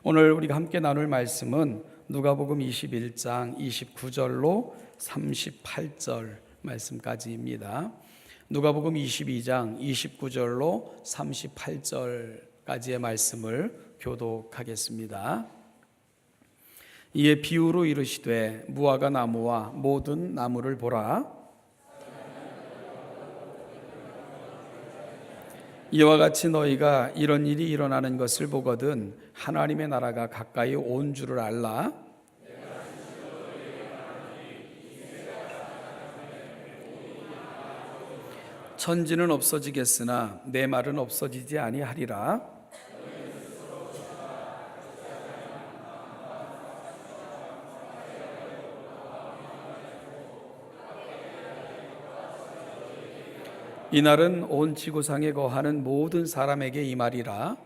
오늘 우리가 함께 나눌 말씀은 누가복음 21장 29절로 38절 말씀까지입니다. 누가복음 22장 29절로 38절까지의 말씀을 교독하겠습니다. 이에 비유로 이르시되 무화과 나무와 모든 나무를 보라. 이와 같이 너희가 이런 일이 일어나는 것을 보거든 하나님의 나라가 가까이 온 줄을 알라. 천지는 없어지겠으나 내 말은 없어지지 아니하리라. 이날은 온 지구상에 거하는 모든 사람에게 이 말이라.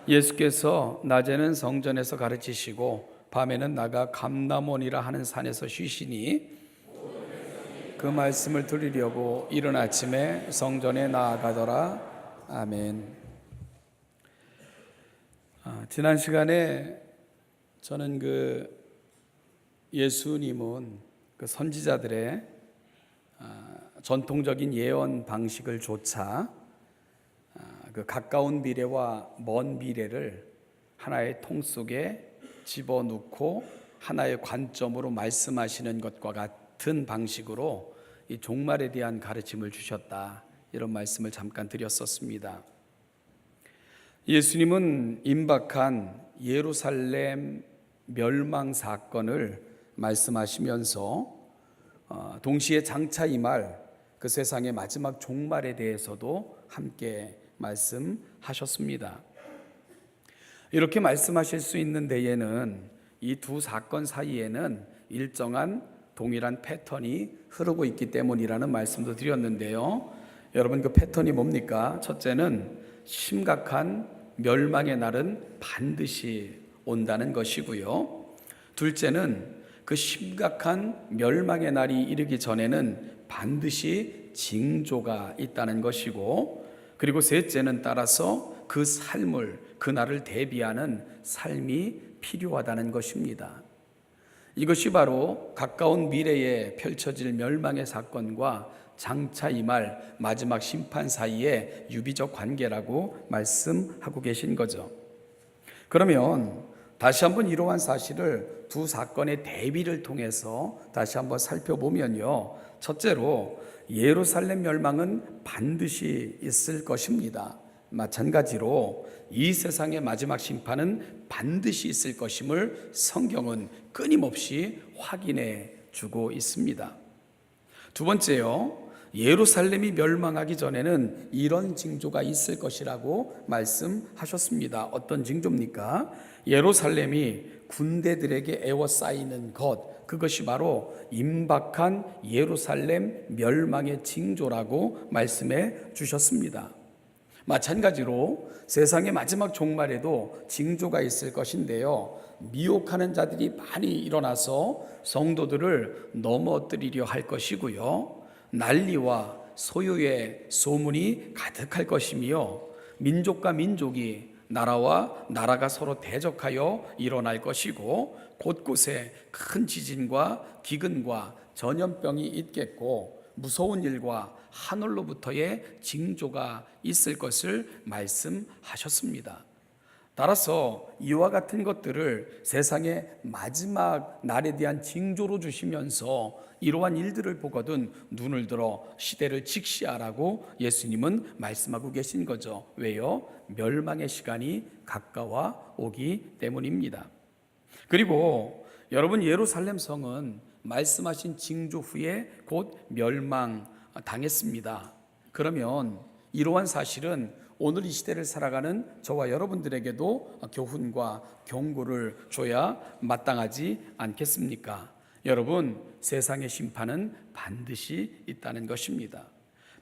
예수께서 낮에는 성전에서 가르치시고 밤에는 나가 감람원이라 하는 산에서 쉬시니 그 말씀을 들으려고 이른 아침에 성전에 나아가더라. 아멘. 지난 시간에 저는 예수님은 선지자들의 전통적인 예언 방식을 조차 가까운 미래와 먼 미래를 하나의 통 속에 집어넣고 하나의 관점으로 말씀하시는 것과 같은 방식으로 이 종말에 대한 가르침을 주셨다, 이런 말씀을 잠깐 드렸었습니다. 예수님은 임박한 예루살렘 멸망 사건을 말씀하시면서 동시에 장차 임할 그 세상의 마지막 종말에 대해서도 함께 말씀하셨습니다. 이렇게 말씀하실 수 있는 데에는 이 두 사건 사이에는 일정한 동일한 패턴이 흐르고 있기 때문이라는 말씀도 드렸는데요. 여러분, 그 패턴이 뭡니까? 첫째는 심각한 멸망의 날은 반드시 온다는 것이고요. 둘째는 그 심각한 멸망의 날이 이르기 전에는 반드시 징조가 있다는 것이고, 그리고 셋째는 따라서 그 삶을, 그 날을 대비하는 삶이 필요하다는 것입니다. 이것이 바로 가까운 미래에 펼쳐질 멸망의 사건과 장차 임할 마지막 심판 사이의 유비적 관계라고 말씀하고 계신 거죠. 그러면 다시 한번 이러한 사실을 두 사건의 대비를 통해서 다시 한번 살펴보면요, 첫째로 예루살렘 멸망은 반드시 있을 것입니다. 마찬가지로 이 세상의 마지막 심판은 반드시 있을 것임을 성경은 끊임없이 확인해 주고 있습니다. 두 번째요, 예루살렘이 멸망하기 전에는 이런 징조가 있을 것이라고 말씀하셨습니다. 어떤 징조입니까? 예루살렘이 군대들에게 에워싸이는 것, 그것이 바로 임박한 예루살렘 멸망의 징조라고 말씀해 주셨습니다. 마찬가지로 세상의 마지막 종말에도 징조가 있을 것인데요, 미혹하는 자들이 많이 일어나서 성도들을 넘어뜨리려 할 것이고요, 난리와 소유의 소문이 가득할 것이며, 민족과 민족이, 나라와 나라가 서로 대적하여 일어날 것이고, 곳곳에 큰 지진과 기근과 전염병이 있겠고, 무서운 일과 하늘로부터의 징조가 있을 것을 말씀하셨습니다. 따라서 이와 같은 것들을 세상의 마지막 날에 대한 징조로 주시면서 이러한 일들을 보거든 눈을 들어 시대를 직시하라고 예수님은 말씀하고 계신 거죠. 왜요? 멸망의 시간이 가까워 오기 때문입니다. 그리고 여러분, 예루살렘 성은 말씀하신 징조 후에 곧 멸망당했습니다. 그러면 이러한 사실은 오늘 이 시대를 살아가는 저와 여러분들에게도 교훈과 경고를 줘야 마땅하지 않겠습니까? 여러분, 세상의 심판은 반드시 있다는 것입니다.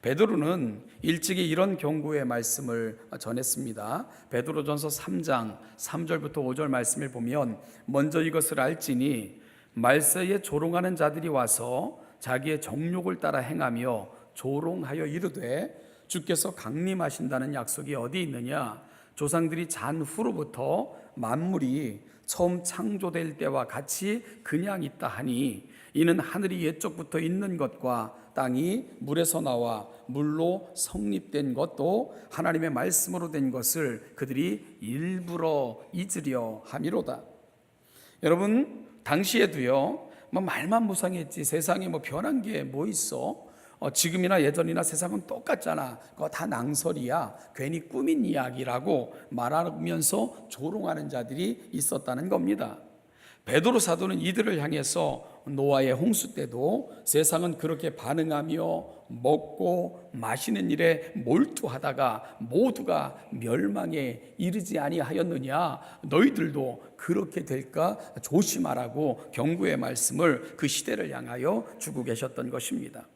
베드로는 일찍이 이런 경고의 말씀을 전했습니다. 베드로전서 3장 3절부터 5절 말씀을 보면, 먼저 이것을 알지니 말세에 조롱하는 자들이 와서 자기의 정욕을 따라 행하며 조롱하여 이르되 주께서 강림하신다는 약속이 어디 있느냐? 조상들이 잔 후로부터 만물이 처음 창조될 때와 같이 그냥 있다 하니 이는 하늘이 옛적부터 있는 것과 땅이 물에서 나와 물로 성립된 것도 하나님의 말씀으로 된 것을 그들이 일부러 잊으려 함이로다. 여러분, 당시에도요, 말만 무상했지 세상에 변한 게 뭐 있어? 지금이나 예전이나 세상은 똑같잖아. 그거 다 낭설이야. 괜히 꾸민 이야기라고 말하면서 조롱하는 자들이 있었다는 겁니다. 베드로 사도는 이들을 향해서 노아의 홍수 때도 세상은 그렇게 반응하며 먹고 마시는 일에 몰두하다가 모두가 멸망에 이르지 아니하였느냐? 너희들도 그렇게 될까 조심하라고 경고의 말씀을 그 시대를 향하여 주고 계셨던 것입니다.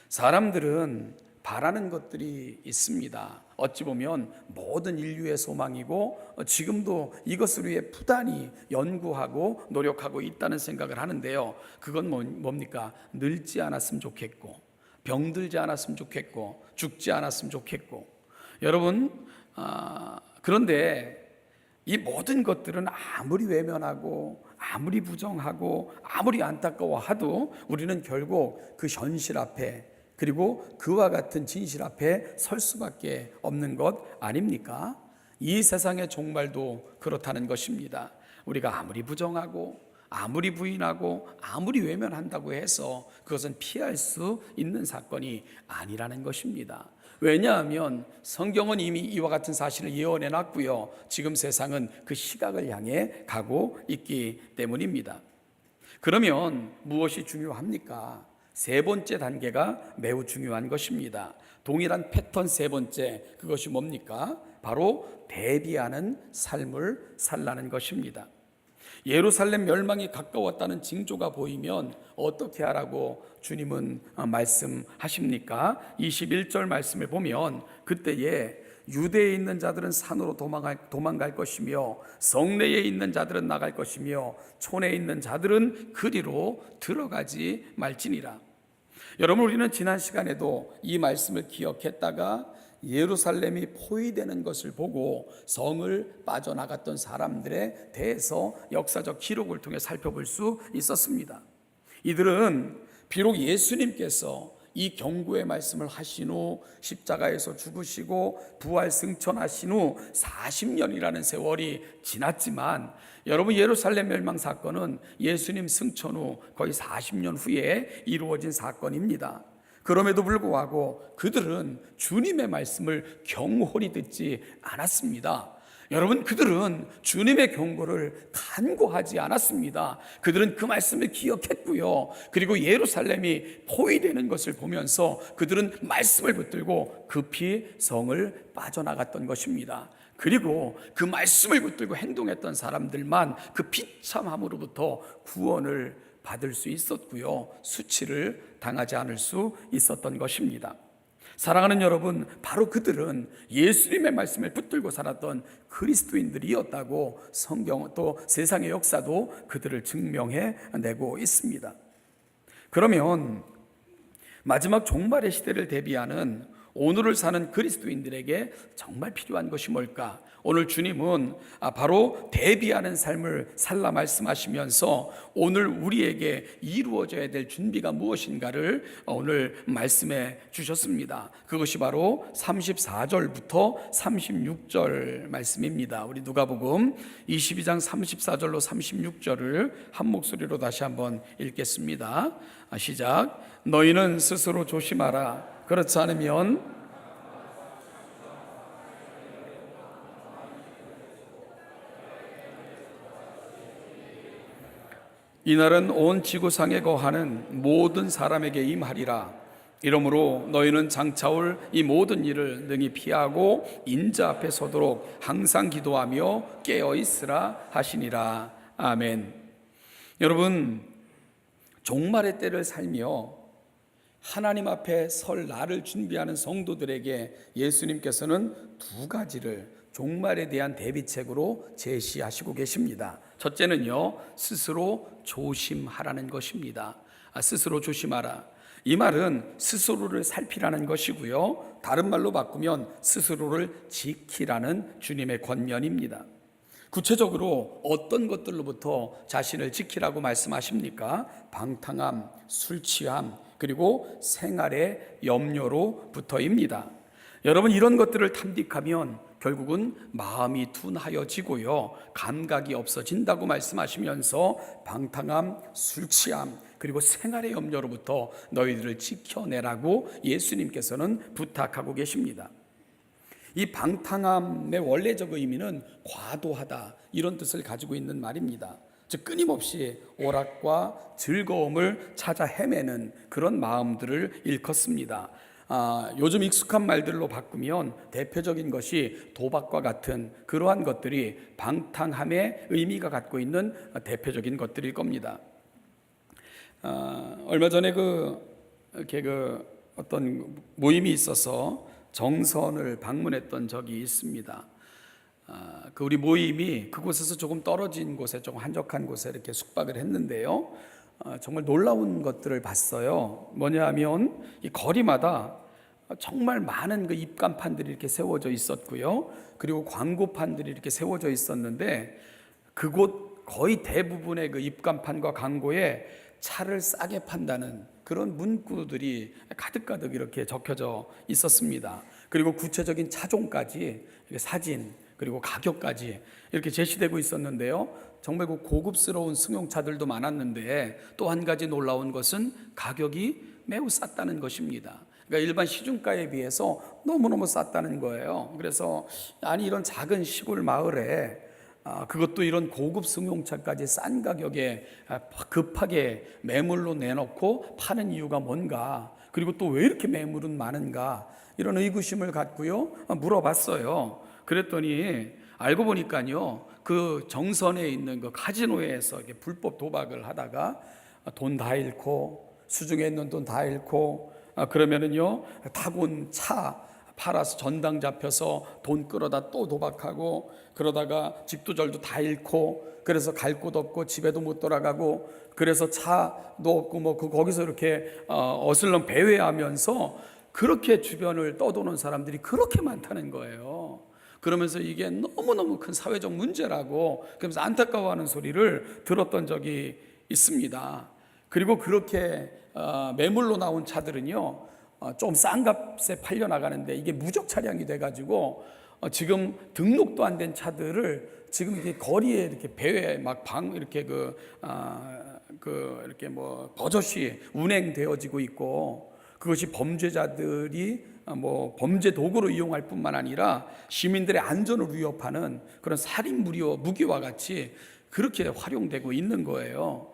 사람들은 바라는 것들이 있습니다. 어찌 보면 모든 인류의 소망이고 지금도 이것을 위해 부단히 연구하고 노력하고 있다는 생각을 하는데요. 그건 뭡니까? 늙지 않았으면 좋겠고, 병들지 않았으면 좋겠고, 죽지 않았으면 좋겠고. 여러분, 그런데 이 모든 것들은 아무리 외면하고 아무리 부정하고 아무리 안타까워하도 우리는 결국 그 현실 앞에, 그리고 그와 같은 진실 앞에 설 수밖에 없는 것 아닙니까? 이 세상의 종말도 그렇다는 것입니다. 우리가 아무리 부정하고 아무리 부인하고 아무리 외면한다고 해서 그것은 피할 수 있는 사건이 아니라는 것입니다. 왜냐하면 성경은 이미 이와 같은 사실을 예언해 놨고요, 지금 세상은 그 시각을 향해 가고 있기 때문입니다. 그러면 무엇이 중요합니까? 세 번째 단계가 매우 중요한 것입니다. 동일한 패턴 세 번째, 그것이 뭡니까? 바로 대비하는 삶을 살라는 것입니다. 예루살렘 멸망이 가까웠다는 징조가 보이면 어떻게 하라고 주님은 말씀하십니까? 21절 말씀을 보면 그때에 유대에 있는 자들은 산으로 도망갈 것이며 성내에 있는 자들은 나갈 것이며 촌에 있는 자들은 그리로 들어가지 말지니라. 여러분, 우리는 지난 시간에도 이 말씀을 기억했다가 예루살렘이 포위되는 것을 보고 성을 빠져나갔던 사람들에 대해서 역사적 기록을 통해 살펴볼 수 있었습니다. 이들은 비록 예수님께서 이 경고의 말씀을 하신 후 십자가에서 죽으시고 부활 승천하신 후 40년이라는 세월이 지났지만, 여러분, 예루살렘 멸망 사건은 예수님 승천 후 거의 40년 후에 이루어진 사건입니다. 그럼에도 불구하고 그들은 주님의 말씀을 경홀히 듣지 않았습니다. 여러분, 그들은 주님의 경고를 간구하지 않았습니다. 그들은 그 말씀을 기억했고요, 그리고 예루살렘이 포위되는 것을 보면서 그들은 말씀을 붙들고 급히 성을 빠져나갔던 것입니다. 그리고 그 말씀을 붙들고 행동했던 사람들만 그 비참함으로부터 구원을 받을 수 있었고요, 수치를 당하지 않을 수 있었던 것입니다. 사랑하는 여러분, 바로 그들은 예수님의 말씀을 붙들고 살았던 그리스도인들이었다고 성경 또 세상의 역사도 그들을 증명해내고 있습니다. 그러면 마지막 종말의 시대를 대비하는 오늘을 사는 그리스도인들에게 정말 필요한 것이 뭘까? 오늘 주님은 바로 대비하는 삶을 살라 말씀하시면서 오늘 우리에게 이루어져야 될 준비가 무엇인가를 오늘 말씀해 주셨습니다. 그것이 바로 34절부터 36절 말씀입니다. 우리 누가복음 22장 34절로 36절을 한 목소리로 다시 한번 읽겠습니다. 시작. 너희는 스스로 조심하라. 그렇지 않으면 이날은 온 지구상에 거하는 모든 사람에게 임하리라. 이러므로 너희는 장차올 이 모든 일을 능히 피하고 인자 앞에 서도록 항상 기도하며 깨어 있으라 하시니라. 아멘. 여러분, 종말의 때를 살며 하나님 앞에 설 날을 준비하는 성도들에게 예수님께서는 두 가지를 종말에 대한 대비책으로 제시하시고 계십니다. 첫째는요, 스스로 조심하라는 것입니다. 스스로 조심하라. 이 말은 스스로를 살피라는 것이고요, 다른 말로 바꾸면 스스로를 지키라는 주님의 권면입니다. 구체적으로 어떤 것들로부터 자신을 지키라고 말씀하십니까? 방탕함, 술 취함, 그리고 생활의 염려로부터입니다. 여러분, 이런 것들을 탐닉하면 결국은 마음이 둔하여지고요, 감각이 없어진다고 말씀하시면서 방탕함, 술 취함, 그리고 생활의 염려로부터 너희들을 지켜내라고 예수님께서는 부탁하고 계십니다. 이 방탕함의 원래적 의미는 과도하다, 이런 뜻을 가지고 있는 말입니다. 즉 끊임없이 오락과 즐거움을 찾아 헤매는 그런 마음들을 일컫습니다. 요즘 익숙한 말들로 바꾸면 대표적인 것이 도박과 같은 그러한 것들이 방탕함의 의미가 갖고 있는 대표적인 것들일 겁니다. 얼마 전에 어떤 모임이 있어서 정선을 방문했던 적이 있습니다. 우리 모임이 그곳에서 조금 떨어진 곳에, 조금 한적한 곳에 이렇게 숙박을 했는데요, 정말 놀라운 것들을 봤어요. 뭐냐 하면 이 거리마다 정말 많은 그 입간판들이 이렇게 세워져 있었고요, 그리고 광고판들이 이렇게 세워져 있었는데 그곳 거의 대부분의 그 입간판과 광고에 차를 싸게 판다는 그런 문구들이 가득가득 이렇게 적혀져 있었습니다. 그리고 구체적인 차종까지, 사진, 그리고 가격까지 이렇게 제시되고 있었는데요, 정말 그 고급스러운 승용차들도 많았는데 또 한 가지 놀라운 것은 가격이 매우 쌌다는 것입니다. 그러니까 일반 시중가에 비해서 너무너무 쌌다는 거예요. 그래서 아니, 이런 작은 시골 마을에 그것도 이런 고급 승용차까지 싼 가격에 급하게 매물로 내놓고 파는 이유가 뭔가, 그리고 또 왜 이렇게 매물은 많은가, 이런 의구심을 갖고요 물어봤어요. 그랬더니 알고 보니까요, 그 정선에 있는 그 카지노에서 불법 도박을 하다가 돈 다 잃고, 수중에 있는 돈 다 잃고, 그러면은요 타고 온 차 팔아서 전당 잡혀서 돈 끌어다 또 도박하고, 그러다가 집도 절도 다 잃고, 그래서 갈 곳 없고 집에도 못 돌아가고, 그래서 차도 없고 거기서 이렇게 어슬렁 배회하면서 그렇게 주변을 떠도는 사람들이 그렇게 많다는 거예요. 그러면서 이게 너무너무 큰 사회적 문제라고, 그러면서 안타까워하는 소리를 들었던 적이 있습니다. 그리고 그렇게 매물로 나온 차들은요 좀 싼 값에 팔려 나가는데 이게 무적 차량이 돼가지고 지금 등록도 안 된 차들을 지금 이렇게 거리에 이렇게 배회 이렇게 이렇게 버젓이 운행되어지고 있고, 그것이 범죄자들이 범죄 도구로 이용할 뿐만 아니라 시민들의 안전을 위협하는 그런 살인 무기와 같이 그렇게 활용되고 있는 거예요.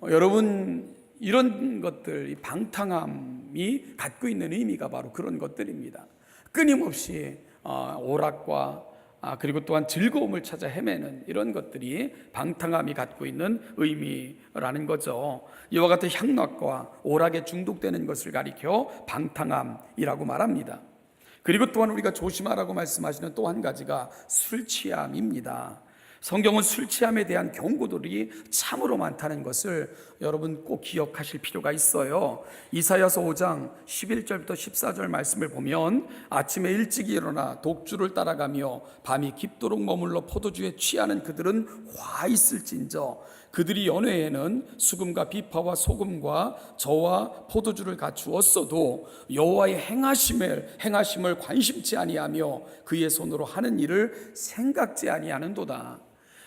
여러분, 이런 것들, 이 방탕함이 갖고 있는 의미가 바로 그런 것들입니다. 끊임없이 오락과 그리고 또한 즐거움을 찾아 헤매는 이런 것들이 방탕함이 갖고 있는 의미라는 거죠. 이와 같은 향락과 오락에 중독되는 것을 가리켜 방탕함이라고 말합니다. 그리고 또한 우리가 조심하라고 말씀하시는 또 한 가지가 술 취함입니다. 성경은 술 취함에 대한 경고들이 참으로 많다는 것을 여러분 꼭 기억하실 필요가 있어요. 이사야서 5장 11절부터 14절 말씀을 보면, 아침에 일찍 일어나 독주를 따라가며 밤이 깊도록 머물러 포도주에 취하는 그들은 화 있을진저, 그들이 연회에는 수금과 비파와 소금과 저와 포도주를 갖추었어도 여호와의 행하심을 관심치 아니하며 그의 손으로 하는 일을 생각지 아니하는도다.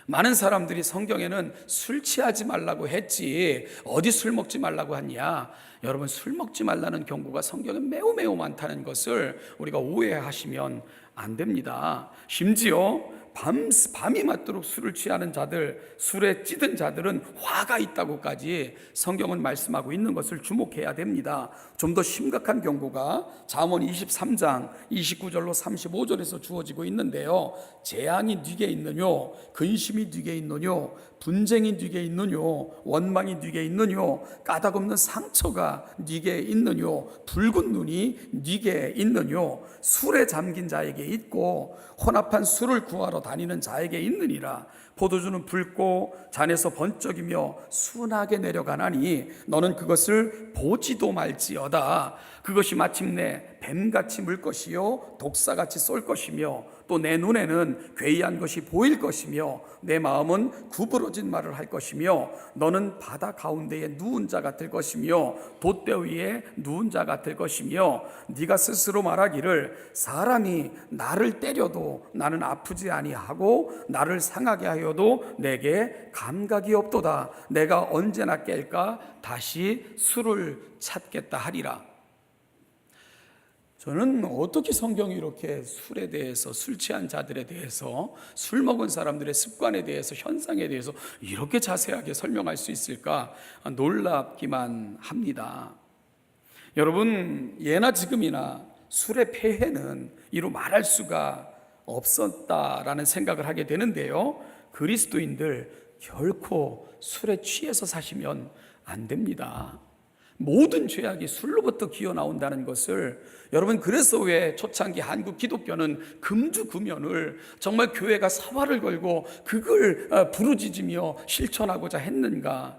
많은 사람들이 성경에는 술 취하지 말라고 했지 어디 술 먹지 말라고 하냐. 여러분, 술 먹지 말라는 경고가 성경에 매우 많다는 것을 우리가 오해하시면 안 됩니다. 심지어 밤이 맞도록 술을 취하는 자들, 술에 찌든 자들은 화가 있다고까지 성경은 말씀하고 있는 것을 주목해야 됩니다. 좀 더 심각한 경고가 잠언 23장 29절로 35절에서 주어지고 있는데요, 재앙이 네게 있느뇨, 근심이 네게 있느뇨, 분쟁이 네게 있느뇨, 원망이 네게 있느뇨, 까닭없는 상처가 네게 있느뇨, 붉은 눈이 네게 있느뇨, 술에 잠긴 자에게 있고 혼합한 술을 구하러 다니는 자에게 있느니라. 포도주는 붉고 잔에서 번쩍이며 순하게 내려가나니 너는 그것을 보지도 말지어다. 그것이 마침내 뱀같이 물 것이요 독사같이 쏠 것이며 또 내 눈에는 괴이한 것이 보일 것이며 내 마음은 구부러진 말을 할 것이며 너는 바다 가운데에 누운 자 같을 것이며 돛대 위에 누운 자 같을 것이며 네가 스스로 말하기를 사람이 나를 때려도 나는 아프지 아니하고 나를 상하게 하여도 내게 감각이 없도다. 내가 언제나 깰까 다시 술을 찾겠다 하리라. 저는 어떻게 성경이 이렇게 술에 대해서, 술 취한 자들에 대해서, 술 먹은 사람들의 습관에 대해서, 현상에 대해서 이렇게 자세하게 설명할 수 있을까 놀랍기만 합니다. 여러분, 예나 지금이나 술의 폐해는 이루 말할 수가 없었다라는 생각을 하게 되는데요, 그리스도인들 결코 술에 취해서 사시면 안 됩니다. 모든 죄악이 술로부터 기어나온다는 것을, 여러분, 그래서 왜 초창기 한국 기독교는 금주금연을 정말 교회가 사활을 걸고 그걸 부르짖으며 실천하고자 했는가,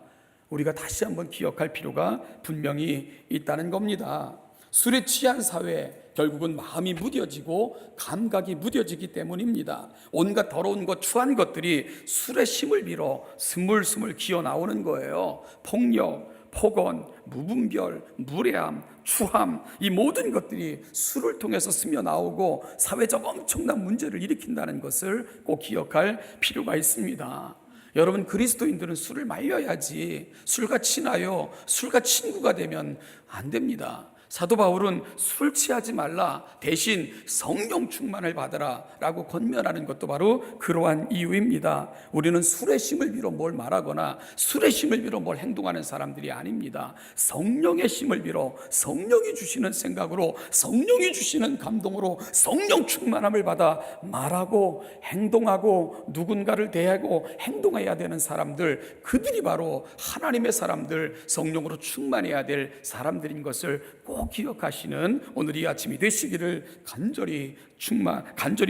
우리가 다시 한번 기억할 필요가 분명히 있다는 겁니다. 술에 취한 사회, 결국은 마음이 무뎌지고 감각이 무뎌지기 때문입니다. 온갖 더러운 것, 추한 것들이 술의 힘을 빌어 스물스물 기어나오는 거예요. 폭력, 폭언, 무분별, 무례함, 추함, 이 모든 것들이 술을 통해서 스며 나오고 사회적 엄청난 문제를 일으킨다는 것을 꼭 기억할 필요가 있습니다. 여러분, 그리스도인들은 술을 말려야지 술과 친하여 술과 친구가 되면 안 됩니다. 사도 바울은 술 취하지 말라, 대신 성령 충만을 받으라 라고 권면하는 것도 바로 그러한 이유입니다. 우리는 술의 힘을 빌어 뭘 말하거나 술의 힘을 빌어 뭘 행동하는 사람들이 아닙니다. 성령의 힘을 빌어 성령이 주시는 생각으로, 성령이 주시는 감동으로 성령 충만함을 받아 말하고 행동하고 누군가를 대하고 행동해야 되는 사람들, 그들이 바로 하나님의 사람들, 성령으로 충만해야 될 사람들인 것을 꼭 기억하시는 오늘 이 아침이 되시기를 간절히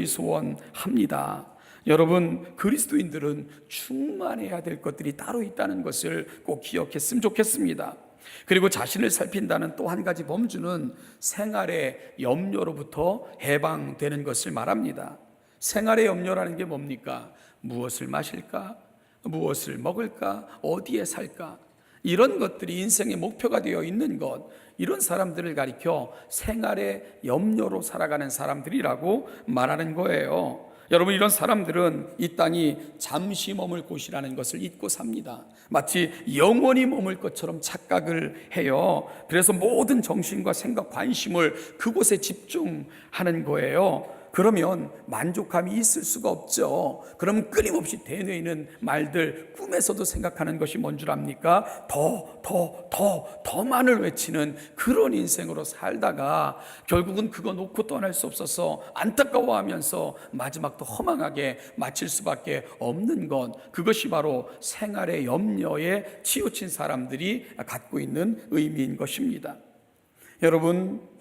소원합니다. 여러분, 그리스도인들은 충만해야 될 것들이 따로 있다는 것을 꼭 기억했으면 좋겠습니다. 그리고 자신을 살핀다는 또 한 가지 범주는 생활의 염려로부터 해방되는 것을 말합니다. 생활의 염려라는 게 뭡니까? 무엇을 마실까? 무엇을 먹을까? 어디에 살까? 이런 것들이 인생의 목표가 되어 있는 것, 이런 사람들을 가리켜 생활의 염려로 살아가는 사람들이라고 말하는 거예요. 여러분, 이런 사람들은 이 땅이 잠시 머물 곳이라는 것을 잊고 삽니다. 마치 영원히 머물 것처럼 착각을 해요. 그래서 모든 정신과 생각, 관심을 그곳에 집중하는 거예요. 그러면 만족감이 있을 수가 없죠. 그럼 끊임없이 되뇌이는 말들, 꿈에서도 생각하는 것이 뭔 줄 압니까? 더만을 외치는 그런 인생으로 살다가 결국은 그거 놓고 떠날 수 없어서 안타까워하면서 마지막도 허망하게 마칠 수밖에 없는 것, 그것이 바로 생활의 염려에 치우친 사람들이 갖고 있는 의미인 것입니다. 여러분,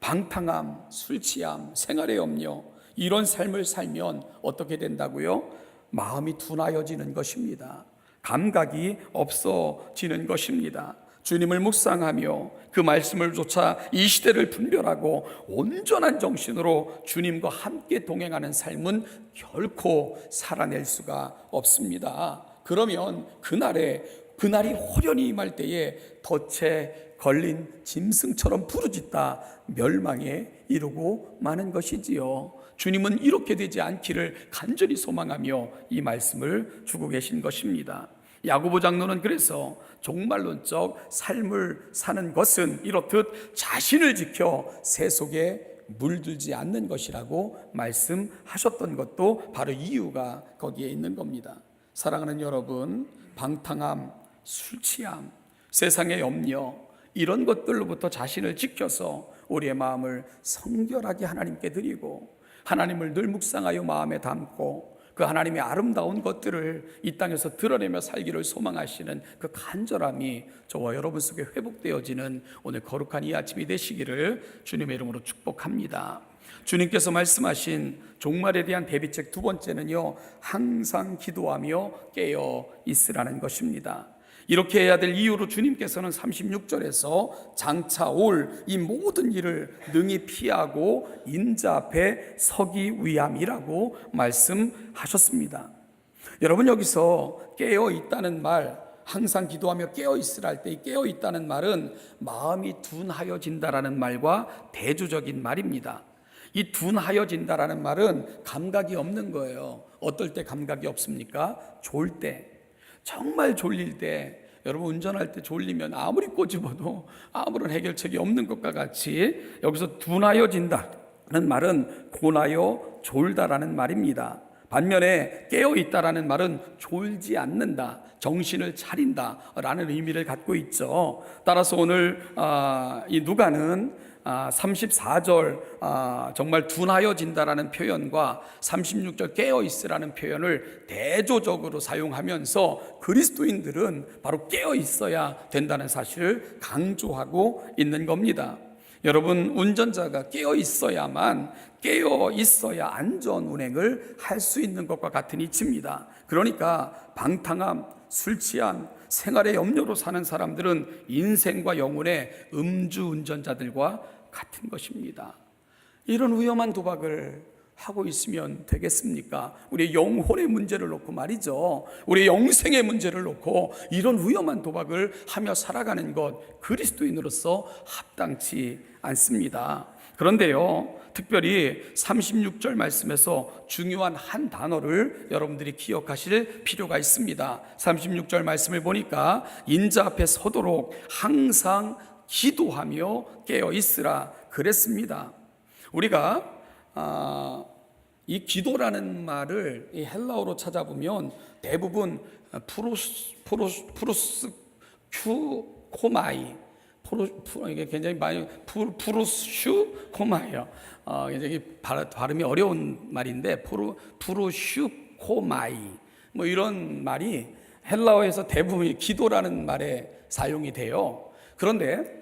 방탕함, 술 취함, 생활의 염려, 이런 삶을 살면 어떻게 된다고요? 마음이 둔하여지는 것입니다. 감각이 없어지는 것입니다. 주님을 묵상하며 그 말씀을 좇아 이 시대를 분별하고 온전한 정신으로 주님과 함께 동행하는 삶은 결코 살아낼 수가 없습니다. 그러면 그날이 호련히 임할 때에 덫에 걸린 짐승처럼 부르짖다 멸망에 이르고 마는 것이지요. 주님은 이렇게 되지 않기를 간절히 소망하며 이 말씀을 주고 계신 것입니다. 야고보 장로는 그래서 종말론적 삶을 사는 것은 이렇듯 자신을 지켜 새 속에 물들지 않는 것이라고 말씀하셨던 것도 바로 이유가 거기에 있는 겁니다. 사랑하는 여러분, 방탕함, 술 취함, 세상의 염려, 이런 것들로부터 자신을 지켜서 우리의 마음을 성결하게 하나님께 드리고 하나님을 늘 묵상하여 마음에 담고 그 하나님의 아름다운 것들을 이 땅에서 드러내며 살기를 소망하시는 그 간절함이 저와 여러분 속에 회복되어지는 오늘 거룩한 이 아침이 되시기를 주님의 이름으로 축복합니다. 주님께서 말씀하신 종말에 대한 대비책 두 번째는요, 항상 기도하며 깨어 있으라는 것입니다. 이렇게 해야 될 이유로 주님께서는 36절에서 장차 올 이 모든 일을 능히 피하고 인자 앞에 서기 위함이라고 말씀하셨습니다. 여러분, 여기서 깨어 있다는 말, 항상 기도하며 깨어 있으라 할 때 이 깨어 있다는 말은 마음이 둔하여진다라는 말과 대조적인 말입니다. 이 둔하여진다라는 말은 감각이 없는 거예요. 어떨 때 감각이 없습니까? 졸 때, 정말 졸릴 때, 여러분 운전할 때 졸리면 아무리 꼬집어도 아무런 해결책이 없는 것과 같이 여기서 둔하여진다는 말은 곤하여 졸다라는 말입니다. 반면에 깨어있다라는 말은 졸지 않는다, 정신을 차린다라는 의미를 갖고 있죠. 따라서 오늘 이 누가는 34절 정말 둔하여진다라는 표현과 36절 깨어있으라는 표현을 대조적으로 사용하면서 그리스도인들은 바로 깨어있어야 된다는 사실을 강조하고 있는 겁니다. 여러분, 운전자가 깨어있어야 안전 운행을 할 수 있는 것과 같은 이치입니다. 그러니까 방탕함, 술 취함, 생활의 염려로 사는 사람들은 인생과 영혼의 음주운전자들과 같은 것입니다. 이런 위험한 도박을 하고 있으면 되겠습니까? 우리의 영혼의 문제를 놓고 말이죠. 우리의 영생의 문제를 놓고 이런 위험한 도박을 하며 살아가는 것, 그리스도인으로서 합당치 않습니다. 그런데요, 특별히 36절 말씀에서 중요한 한 단어를 여러분들이 기억하실 필요가 있습니다. 36절 말씀을 보니까 인자 앞에 서도록 항상 기도하며 깨어 있으라 그랬습니다. 우리가 이 기도라는 말을 이 헬라어로 찾아보면 대부분 프루스 코마이, 이게 굉장히 많이 푸르슈 코마예요. 굉장히 발음이 어려운 말인데 푸르슈 코마이, 뭐 이런 말이 헬라어에서 대부분 기도라는 말에 사용이 돼요. 그런데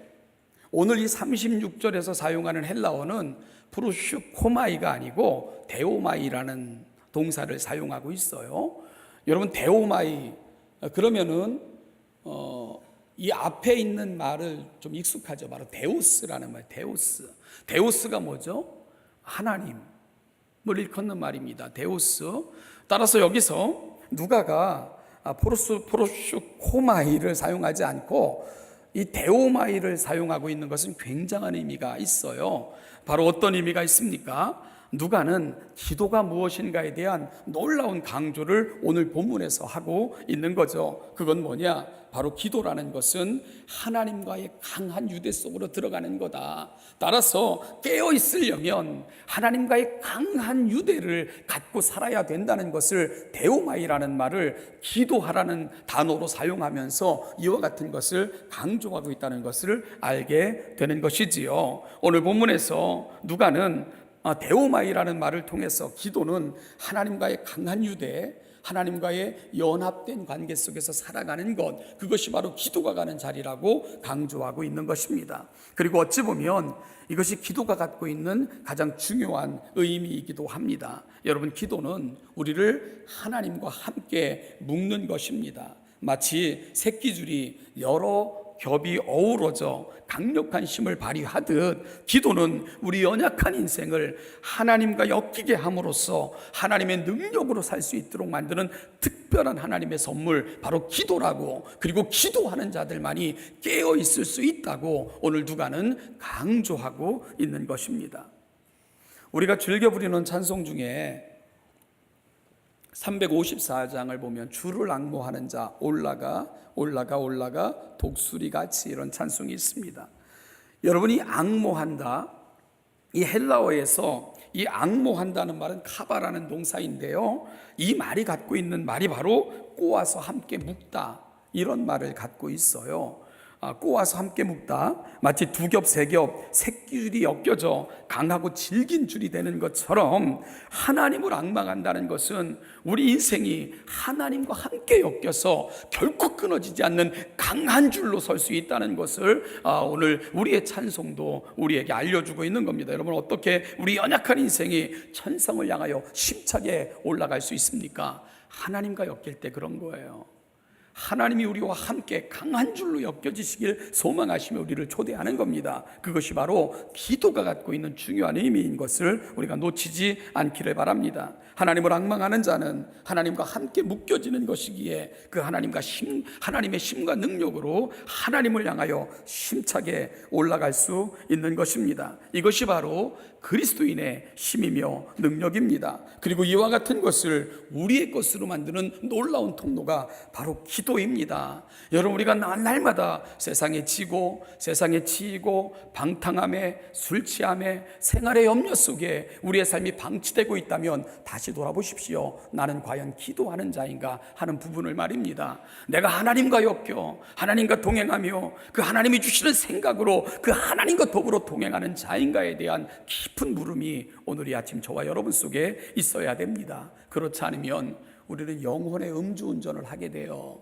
오늘 이 36절에서 사용하는 헬라어는 푸르슈코마이가 아니고 데오마이라는 동사를 사용하고 있어요. 여러분, 데오마이 그러면은 이 앞에 있는 말을 좀 익숙하죠. 바로 데우스라는 말. 데우스가 뭐죠? 하나님을 일컫는 말입니다. 데우스. 따라서 여기서 누가가 포르슈코마이를 사용하지 않고 이 데오마이를 사용하고 있는 것은 굉장한 의미가 있어요. 바로 어떤 의미가 있습니까? 누가는 기도가 무엇인가에 대한 놀라운 강조를 오늘 본문에서 하고 있는 거죠. 그건 뭐냐? 바로 기도라는 것은 하나님과의 강한 유대 속으로 들어가는 거다. 따라서 깨어 있으려면 하나님과의 강한 유대를 갖고 살아야 된다는 것을 데오마이라는 말을 기도하라는 단어로 사용하면서 이와 같은 것을 강조하고 있다는 것을 알게 되는 것이지요. 오늘 본문에서 누가는 데오마이라는 말을 통해서 기도는 하나님과의 강한 유대, 하나님과의 연합된 관계 속에서 살아가는 것, 그것이 바로 기도가 가는 자리라고 강조하고 있는 것입니다. 그리고 어찌 보면 이것이 기도가 갖고 있는 가장 중요한 의미이기도 합니다. 여러분, 기도는 우리를 하나님과 함께 묶는 것입니다. 마치 새끼줄이 여러 겹이 어우러져 강력한 힘을 발휘하듯 기도는 우리 연약한 인생을 하나님과 엮이게 함으로써 하나님의 능력으로 살 수 있도록 만드는 특별한 하나님의 선물, 바로 기도라고, 그리고 기도하는 자들만이 깨어 있을 수 있다고 오늘 누가는 강조하고 있는 것입니다. 우리가 즐겨 부르는 찬송 중에 354장을 보면 주를 앙모하는 자 올라가 독수리같이, 이런 찬송이 있습니다. 여러분이 앙모한다, 이 헬라어에서 이 앙모한다는 말은 카바라는 동사인데요, 이 말이 갖고 있는 말이 바로 꼬아서 함께 묶다, 이런 말을 갖고 있어요. 꼬아서 함께 묶다 마치 두 겹, 세 겹 새끼줄이 엮여져 강하고 질긴 줄이 되는 것처럼 하나님을 앙망한다는 것은 우리 인생이 하나님과 함께 엮여서 결코 끊어지지 않는 강한 줄로 설 수 있다는 것을 오늘 우리의 찬송도 우리에게 알려주고 있는 겁니다. 여러분, 어떻게 우리 연약한 인생이 천성을 향하여 힘차게 올라갈 수 있습니까? 하나님과 엮일 때 그런 거예요. 하나님이 우리와 함께 강한 줄로 엮여지시길 소망하시며 우리를 초대하는 겁니다. 그것이 바로 기도가 갖고 있는 중요한 의미인 것을 우리가 놓치지 않기를 바랍니다. 하나님을 앙망하는 자는 하나님과 함께 묶여지는 것이기에 그 하나님의 힘과 능력으로 하나님을 향하여 힘차게 올라갈 수 있는 것입니다. 이것이 바로 그리스도인의 힘이며 능력입니다. 그리고 이와 같은 것을 우리의 것으로 만드는 놀라운 통로가 바로 기도입니다. 여러분, 우리가 날마다 세상에 지고 세상에 치이고 방탕함에 술 취함에 생활의 염려 속에 우리의 삶이 방치되고 있다면 다시 돌아보십시오. 나는 과연 기도하는 자인가 하는 부분을 말입니다. 내가 하나님과 엮여 하나님과 동행하며 그 하나님이 주시는 생각으로 그 하나님과 더불어 동행하는 자인가에 대한 깊은 물음이 오늘 이 아침 저와 여러분 속에 있어야 됩니다. 그렇지 않으면 우리는 영혼의 음주운전을 하게 돼요.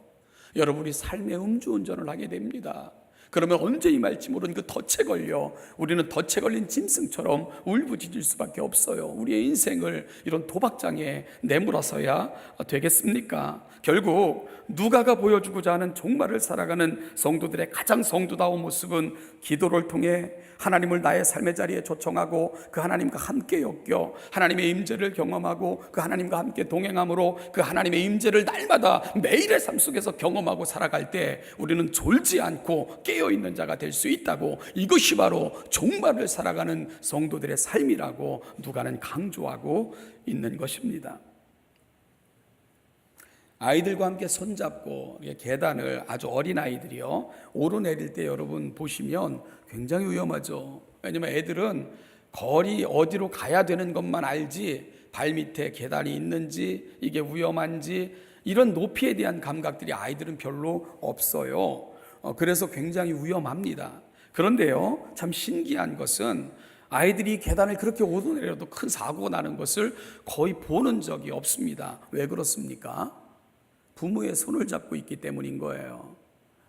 여러분이 삶의 음주운전을 하게 됩니다. 그러면 언제 임할지 모르는 그 덫에 걸려 우리는 덫에 걸린 짐승처럼 울부짖을 수밖에 없어요. 우리의 인생을 이런 도박장에 내몰아서야 되겠습니까? 결국 누가가 보여주고자 하는 종말을 살아가는 성도들의 가장 성도다운 모습은 기도를 통해 하나님을 나의 삶의 자리에 초청하고 그 하나님과 함께 엮여 하나님의 임재를 경험하고 그 하나님과 함께 동행함으로 그 하나님의 임재를 날마다 매일의 삶 속에서 경험하고 살아갈 때 우리는 졸지 않고 깨어있는 자가 될 수 있다고, 이것이 바로 종말을 살아가는 성도들의 삶이라고 누가는 강조하고 있는 것입니다. 아이들과 함께 손잡고 계단을 아주 어린 아이들이요 오르내릴 때 여러분 보시면 굉장히 위험하죠. 왜냐하면 애들은 거리 어디로 가야 되는 것만 알지 발밑에 계단이 있는지 이게 위험한지 이런 높이에 대한 감각들이 아이들은 별로 없어요. 그래서 굉장히 위험합니다. 그런데요, 참 신기한 것은 아이들이 계단을 그렇게 오르내려도 큰 사고가 나는 것을 거의 보는 적이 없습니다. 왜 그렇습니까? 부모의 손을 잡고 있기 때문인 거예요.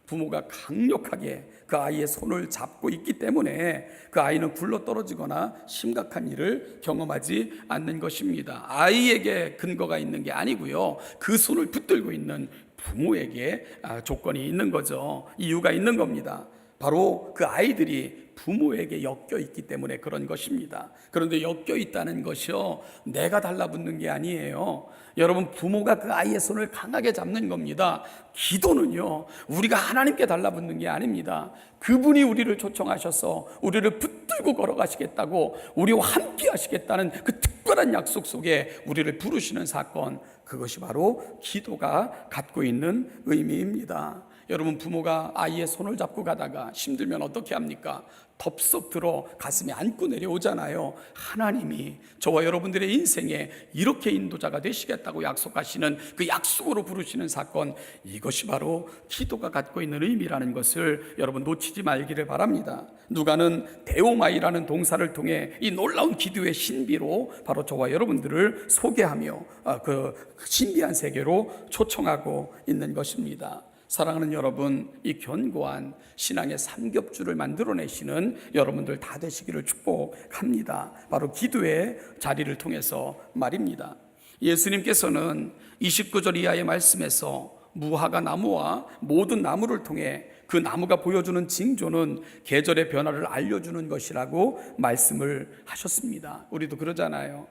부모가 강력하게 그 아이의 손을 잡고 있기 때문에 그 아이는 굴러 떨어지거나 심각한 일을 경험하지 않는 것입니다. 아이에게 근거가 있는 게 아니고요, 그 손을 붙들고 있는 부모에게 조건이 있는 거죠. 이유가 있는 겁니다. 바로 그 아이들이 부모에게 엮여 있기 때문에 그런 것입니다. 그런데 엮여 있다는 것이요, 내가 달라붙는 게 아니에요. 여러분, 부모가 그 아이의 손을 강하게 잡는 겁니다. 기도는요, 우리가 하나님께 달라붙는 게 아닙니다. 그분이 우리를 초청하셔서 우리를 붙들고 걸어가시겠다고, 우리와 함께 하시겠다는 그 특별한 약속 속에 우리를 부르시는 사건, 그것이 바로 기도가 갖고 있는 의미입니다. 여러분, 부모가 아이의 손을 잡고 가다가 힘들면 어떻게 합니까? 덥석 들어 가슴에 안고 내려오잖아요. 하나님이 저와 여러분들의 인생에 이렇게 인도자가 되시겠다고 약속하시는 그 약속으로 부르시는 사건, 이것이 바로 기도가 갖고 있는 의미라는 것을 여러분 놓치지 말기를 바랍니다. 누가는 데오마이라는 동사를 통해 이 놀라운 기도의 신비로 바로 저와 여러분들을 소개하며 그 신비한 세계로 초청하고 있는 것입니다. 사랑하는 여러분, 이 견고한 신앙의 삼겹줄을 만들어내시는 여러분들 다 되시기를 축복합니다. 바로 기도의 자리를 통해서 말입니다. 예수님께서는 29절 이하의 말씀에서 무화과 나무와 모든 나무를 통해 그 나무가 보여주는 징조는 계절의 변화를 알려주는 것이라고 말씀을 하셨습니다. 우리도 그러잖아요.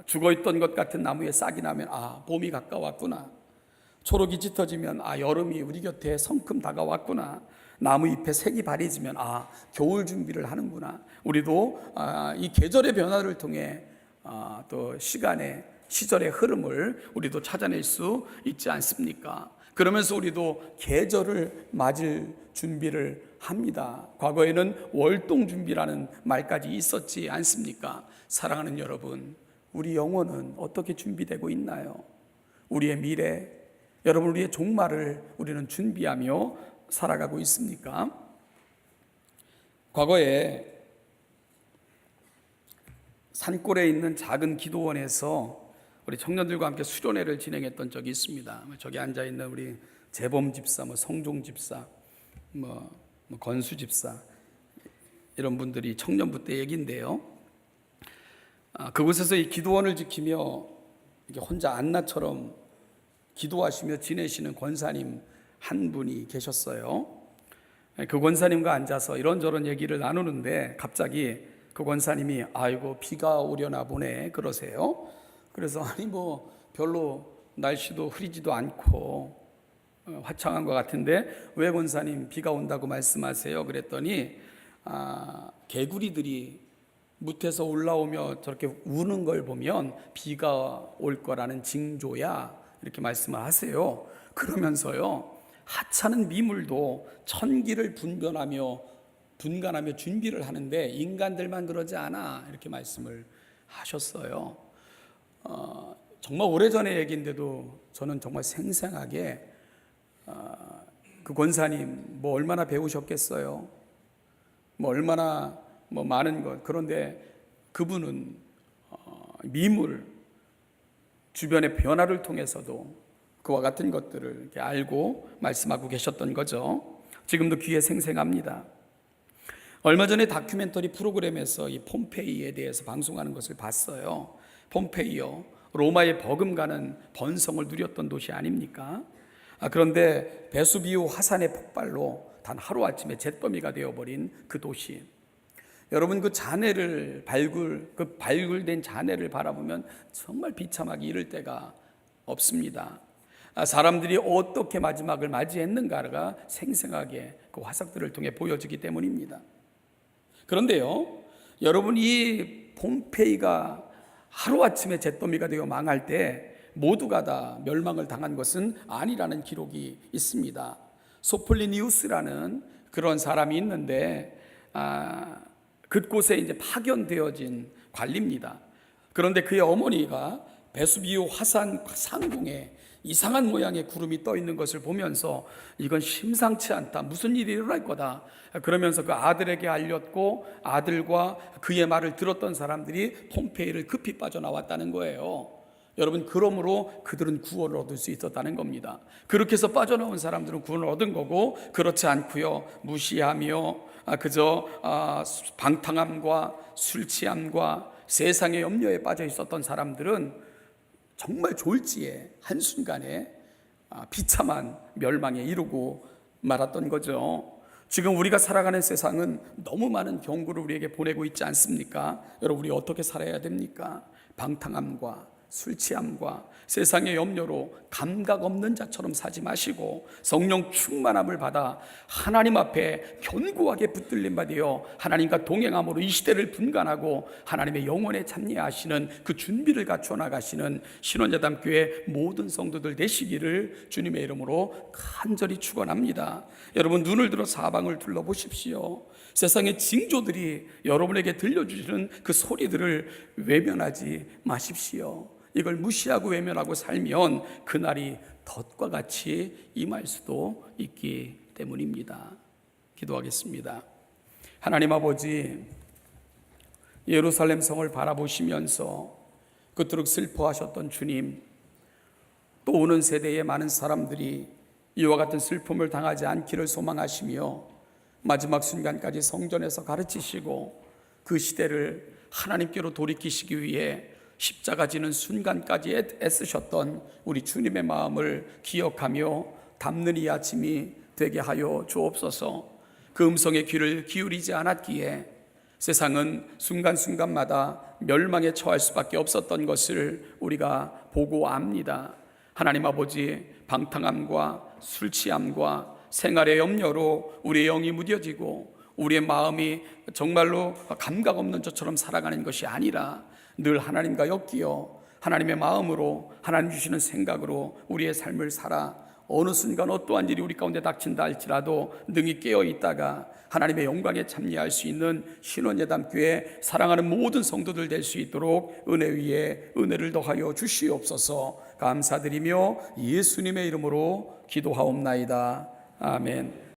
죽어있던 것 같은 나무에 싹이 나면 봄이 가까웠구나. 초록이 짙어지면 여름이 우리 곁에 성큼 다가왔구나. 나무 잎에 색이 바래지면 겨울 준비를 하는구나. 우리도 이 계절의 변화를 통해 또 시절의 흐름을 우리도 찾아낼 수 있지 않습니까? 그러면서 우리도 계절을 맞을 준비를 합니다. 과거에는 월동 준비라는 말까지 있었지 않습니까? 사랑하는 여러분, 우리 영혼은 어떻게 준비되고 있나요? 우리의 미래, 여러분, 우리의 종말을 우리는 준비하며 살아가고 있습니까? 과거에 산골에 있는 작은 기도원에서 우리 청년들과 함께 수련회를 진행했던 적이 있습니다. 저기 앉아 있는 우리 재범 집사, 성종 집사, 건수 집사 이런 분들이 청년부 때 얘기인데요. 그곳에서 이 기도원을 지키며 혼자 안나처럼 기도하시며 지내시는 권사님 한 분이 계셨어요. 그 권사님과 앉아서 이런저런 얘기를 나누는데 갑자기 그 권사님이 아이고 비가 오려나 보네 그러세요. 그래서 별로 날씨도 흐리지도 않고 화창한 것 같은데 왜 권사님 비가 온다고 말씀하세요? 그랬더니 개구리들이 뭇에서 올라오며 저렇게 우는 걸 보면 비가 올 거라는 징조야 이렇게 말씀을 하세요. 그러면서요 하찮은 미물도 천기를 분간하며 준비를 하는데 인간들만 그러지 않아 이렇게 말씀을 하셨어요. 정말 오래전의 얘기인데도 저는 정말 생생하게 그 권사님 얼마나 배우셨겠어요. 얼마나 많은 것. 그런데 그분은 미물 주변의 변화를 통해서도 그와 같은 것들을 이렇게 알고 말씀하고 계셨던 거죠. 지금도 귀에 생생합니다. 얼마 전에 다큐멘터리 프로그램에서 이 폼페이에 대해서 방송하는 것을 봤어요. 폼페이요, 로마의 버금가는 번성을 누렸던 도시 아닙니까? 그런데 베수비우 화산의 폭발로 단 하루아침에 잿더미가 되어버린 그 도시. 여러분 그 발굴된 잔해를 바라보면 정말 비참하기 이를 데가 없습니다. 사람들이 어떻게 마지막을 맞이했는가가 생생하게 그 화석들을 통해 보여지기 때문입니다. 그런데요, 여러분 이 폼페이가 하루아침에 잿더미가 되어 망할 때 모두가 다 멸망을 당한 것은 아니라는 기록이 있습니다. 소폴리니우스라는 그런 사람이 있는데 그곳에 이제 파견되어진 관리입니다. 그런데 그의 어머니가 베수비우 화산 상공에 이상한 모양의 구름이 떠 있는 것을 보면서 이건 심상치 않다, 무슨 일이 일어날 거다 그러면서 그 아들에게 알렸고 아들과 그의 말을 들었던 사람들이 폼페이를 급히 빠져나왔다는 거예요. 여러분 그러므로 그들은 구원을 얻을 수 있었다는 겁니다. 그렇게 해서 빠져나온 사람들은 구원을 얻은 거고, 그렇지 않고요 무시하며 그저 방탕함과 술 취함과 세상의 염려에 빠져 있었던 사람들은 정말 졸지에 한순간에 비참한 멸망에 이르고 말았던 거죠. 지금 우리가 살아가는 세상은 너무 많은 경고를 우리에게 보내고 있지 않습니까? 여러분 우리 어떻게 살아야 됩니까? 방탕함과 술 취함과 세상의 염려로 감각 없는 자처럼 사지 마시고 성령 충만함을 받아 하나님 앞에 견고하게 붙들림 받으여 하나님과 동행함으로 이 시대를 분간하고 하나님의 영원에 참여하시는 그 준비를 갖추어 나가시는 신원재단교회 모든 성도들 되시기를 주님의 이름으로 간절히 축원합니다. 여러분 눈을 들어 사방을 둘러보십시오. 세상의 징조들이 여러분에게 들려주시는 그 소리들을 외면하지 마십시오. 이걸 무시하고 외면하고 살면 그날이 덫과 같이 임할 수도 있기 때문입니다. 기도하겠습니다. 하나님 아버지, 예루살렘 성을 바라보시면서 그토록 슬퍼하셨던 주님, 또 오는 세대의 많은 사람들이 이와 같은 슬픔을 당하지 않기를 소망하시며 마지막 순간까지 성전에서 가르치시고 그 시대를 하나님께로 돌이키시기 위해 십자가 지는 순간까지 애쓰셨던 우리 주님의 마음을 기억하며 담는 이 아침이 되게 하여 주옵소서. 그 음성의 귀를 기울이지 않았기에 세상은 순간순간마다 멸망에 처할 수밖에 없었던 것을 우리가 보고 압니다. 하나님 아버지, 방탕함과 술 취함과 생활의 염려로 우리의 영이 무뎌지고 우리의 마음이 정말로 감각 없는 것처럼 살아가는 것이 아니라 늘 하나님과 엮이어 하나님의 마음으로 하나님 주시는 생각으로 우리의 삶을 살아 어느 순간 어떠한 일이 우리 가운데 닥친다 할지라도 능히 깨어 있다가 하나님의 영광에 참여할 수 있는 신원예담교회 사랑하는 모든 성도들 될 수 있도록 은혜 위에 은혜를 더하여 주시옵소서. 감사드리며 예수님의 이름으로 기도하옵나이다. 아멘.